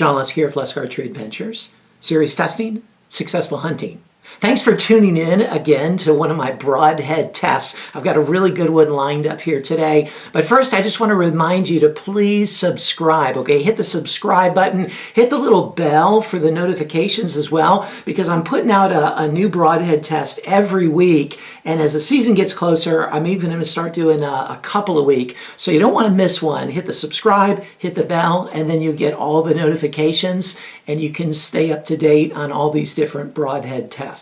John Lusk here of Lusk Archery Adventures. Series testing, successful hunting. Thanks for tuning in again to one of my broadhead tests. I've got a really good one lined up here today. But first, I just want to remind you to please subscribe, okay? Hit the subscribe button, hit the little bell for the notifications as well, because I'm putting out a new broadhead test every week. And as the season gets closer, I'm even going to start doing a couple a week. So you don't want to miss one. Hit the subscribe, hit the bell, and then you get all the notifications, and you can stay up to date on all these different broadhead tests.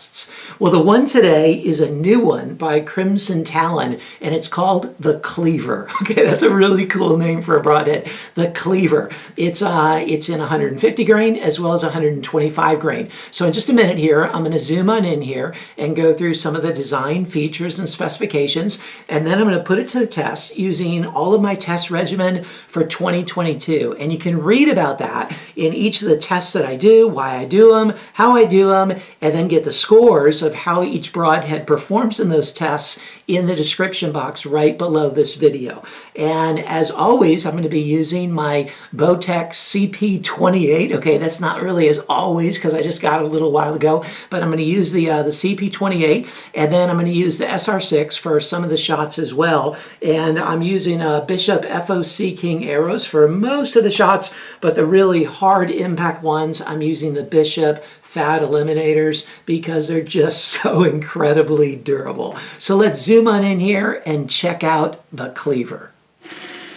Well, the one today is a new one by Crimson Talon, and it's called the CLEAVER. Okay, that's a really cool name for a broadhead. The CLEAVER. It's in 150 grain as well as 125 grain. So in just a minute here, I'm going to zoom on in here and go through some of the design features and specifications, and then I'm going to put it to the test using all of my test regimen for 2022. And you can read about that in each of the tests that I do, why I do them, how I do them, and then get the scores of how each broadhead performs in those tests in the description box right below this video. And as always, I'm going to be using my Bowtech CP28. Okay, that's not really as always because I just got it a little while ago, but I'm going to use the CP28, and then I'm going to use the SR6 for some of the shots as well. And I'm using Bishop FOC King arrows for most of the shots, but the really hard impact ones, I'm using the Bishop Fat Eliminators because they're just so incredibly durable. So let's zoom on in here and check out the CLEAVER.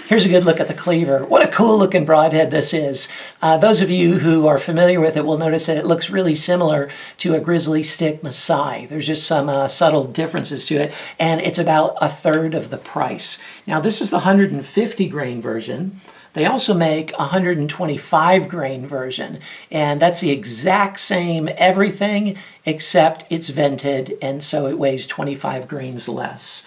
Here's a good look at the CLEAVER. What a cool looking broadhead this is. Those of you who are familiar with it will notice that it looks really similar to a Grizzly Stick Maasai. There's just some subtle differences to it, and it's about a third of the price. Now this is the 150 grain version. They also make a 125 grain version, and that's the exact same everything except it's vented, and so it weighs 25 grains less.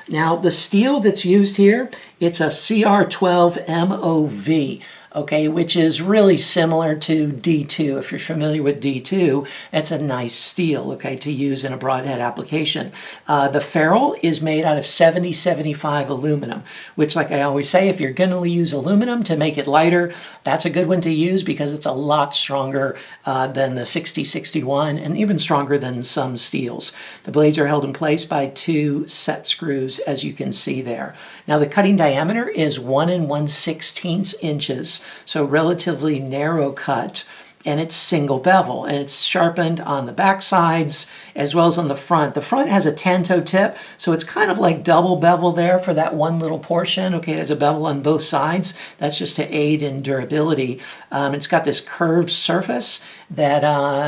Now the steel that's used here, it's a CR12 MOV. Okay, which is really similar to D2. If you're familiar with D2, it's a nice steel, okay, to use in a broadhead application. The ferrule is made out of 70-75 aluminum, which, like I always say, if you're going to use aluminum to make it lighter, that's a good one to use because it's a lot stronger than the 60-61 and even stronger than some steels. The blades are held in place by 2 set screws, as you can see there. Now the cutting diameter is 1 1/16 inches. So relatively narrow cut, and it's single bevel, and it's sharpened on the back sides as well as on the front. The front has a tanto tip, so it's kind of like double bevel there for that one little portion. Okay, it has a bevel on both sides. That's just to aid in durability. It's got this curved surface that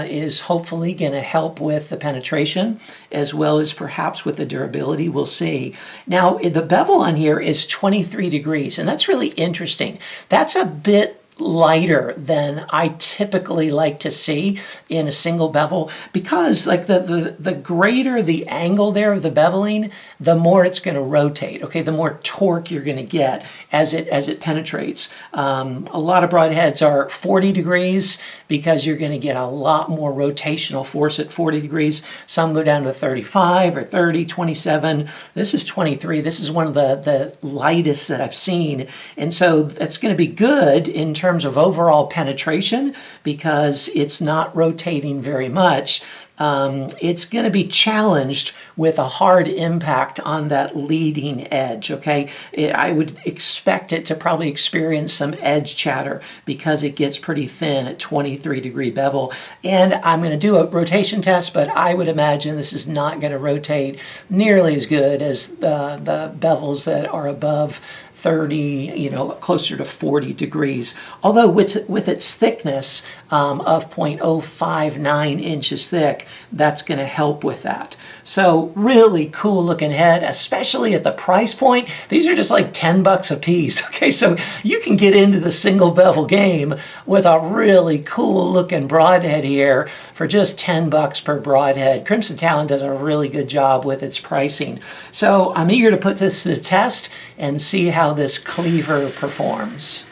is hopefully going to help with the penetration as well as perhaps with the durability. We'll see. Now, the bevel on here is 23 degrees, and that's really interesting. That's a bit lighter than I typically like to see in a single bevel because like the greater the angle there of the beveling, the more it's going to rotate. Okay, the more torque you're going to get as it penetrates. A lot of broadheads are 40 degrees because you're going to get a lot more rotational force at 40 degrees. Some go down to 35 or 30, 27. This is 23. This is one of the lightest that I've seen, and so that's going to be good in terms of overall penetration because it's not rotating very much. It's going to be challenged with a hard impact on that leading edge, okay? I would expect it to probably experience some edge chatter because it gets pretty thin at 23 degree bevel. And I'm going to do a rotation test, but I would imagine this is not going to rotate nearly as good as the bevels that are above 30, you know, closer to 40 degrees. Although with its thickness of 0.059 inches thick, that's going to help with that. So really cool looking head, especially at the price point. These are just like 10 bucks a piece. Okay, so you can get into the single bevel game with a really cool looking broadhead here for just 10 bucks per broadhead. Crimson Talon does a really good job with its pricing. So I'm eager to put this to the test and see how this CLEAVER performs.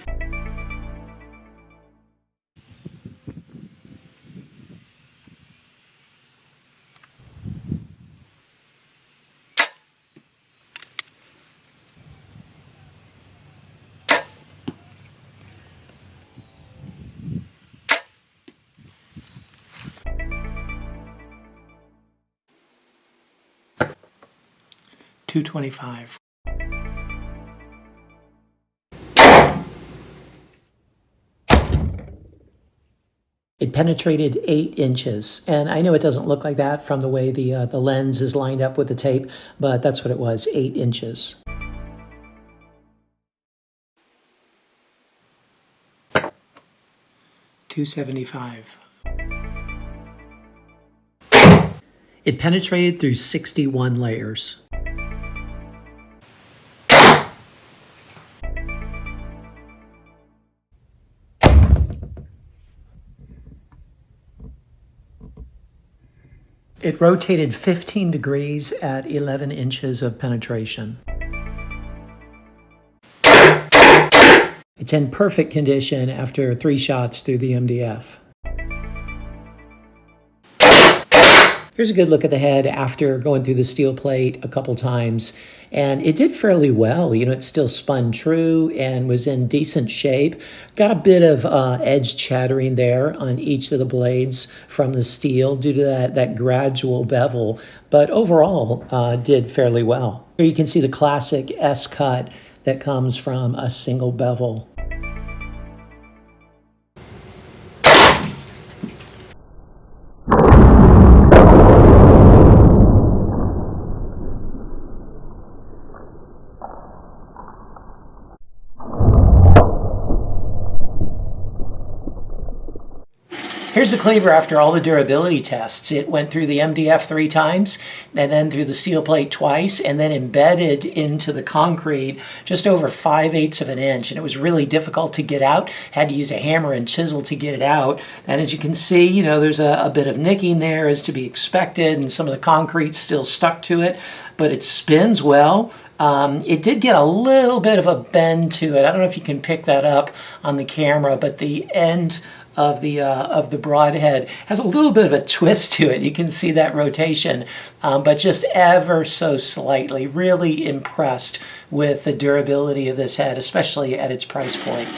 225. It penetrated 8 inches, and I know it doesn't look like that from the way the lens is lined up with the tape, but that's what it was, 8 inches. $275. It penetrated through 61 layers. It rotated 15 degrees at 11 inches of penetration. It's in perfect condition after 3 shots through the MDF. Here's a good look at the head after going through the steel plate a couple times. And it did fairly well. You know, it still spun true and was in decent shape. Got a bit of edge chattering there on each of the blades from the steel due to that gradual bevel. But overall, did fairly well. Here you can see the classic S cut that comes from a single bevel. Here's the cleaver after all the durability tests. It went through the MDF 3 times, and then through the steel plate twice, and then embedded into the concrete just over 5/8 of an inch. And it was really difficult to get out. Had to use a hammer and chisel to get it out. And as you can see, you know, there's a bit of nicking there as to be expected, and some of the concrete still stuck to it, but it spins well. It did get a little bit of a bend to it. I don't know if you can pick that up on the camera, but the end of the broadhead has a little bit of a twist to it. You can see that rotation, but just ever so slightly. Really impressed with the durability of this head, especially at its price point.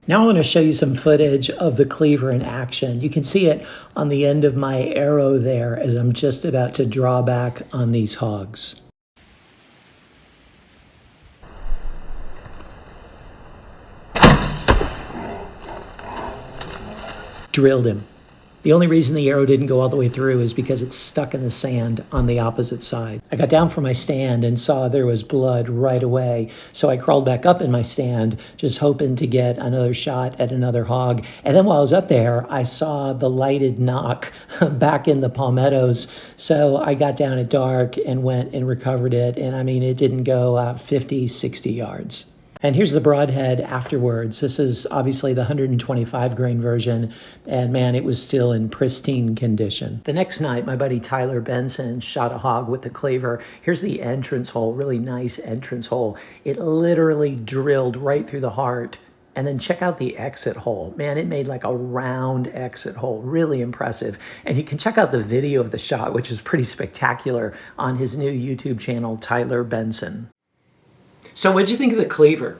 Now I want to show you some footage of the cleaver in action. You can see it on the end of my arrow there as I'm just about to draw back on these hogs. Drilled him. The only reason the arrow didn't go all the way through is because it's stuck in the sand on the opposite side. I got down from my stand and saw there was blood right away, so I crawled back up in my stand, just hoping to get another shot at another hog. And then while I was up there, I saw the lighted knock back in the palmettos, so I got down at dark and went and recovered it, and I mean, it didn't go 50, 60 yards. And here's the broadhead afterwards. This is obviously the 125 grain version, and man, it was still in pristine condition. The next night, my buddy Tyler Benson shot a hog with the cleaver. Here's the entrance hole, really nice entrance hole. It literally drilled right through the heart. And then check out the exit hole. Man, it made like a round exit hole. Really impressive. And you can check out the video of the shot, which is pretty spectacular, on his new YouTube channel, Tyler Benson. So what'd you think of the cleaver?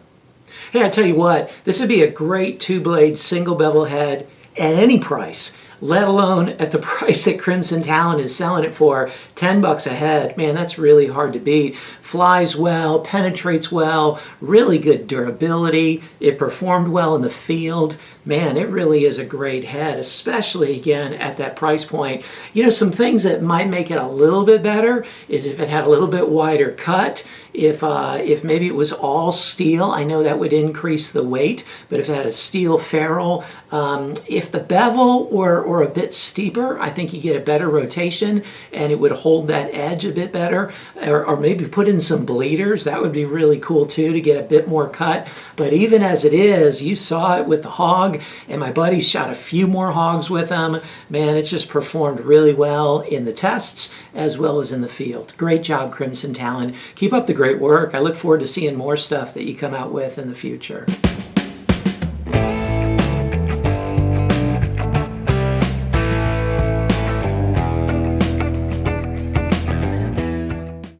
Hey, I tell you what, this would be a great 2-blade single bevel head at any price, let alone at the price that Crimson Talon is selling it for, $10 a head. Man, that's really hard to beat. Flies well, penetrates well, really good durability. It performed well in the field. Man, it really is a great head, especially, again, at that price point. You know, some things that might make it a little bit better is if it had a little bit wider cut, if maybe it was all steel. I know that would increase the weight, but if it had a steel ferrule, if the bevel were a bit steeper, I think you get a better rotation and it would hold that edge a bit better, or maybe put in some bleeders. That would be really cool too, to get a bit more cut. But even as it is, you saw it with the hog, and my buddy shot a few more hogs with them. Man, it's just performed really well in the tests as well as in the field. Great job, Crimson Talon. Keep up the great work. I look forward to seeing more stuff that you come out with in the future.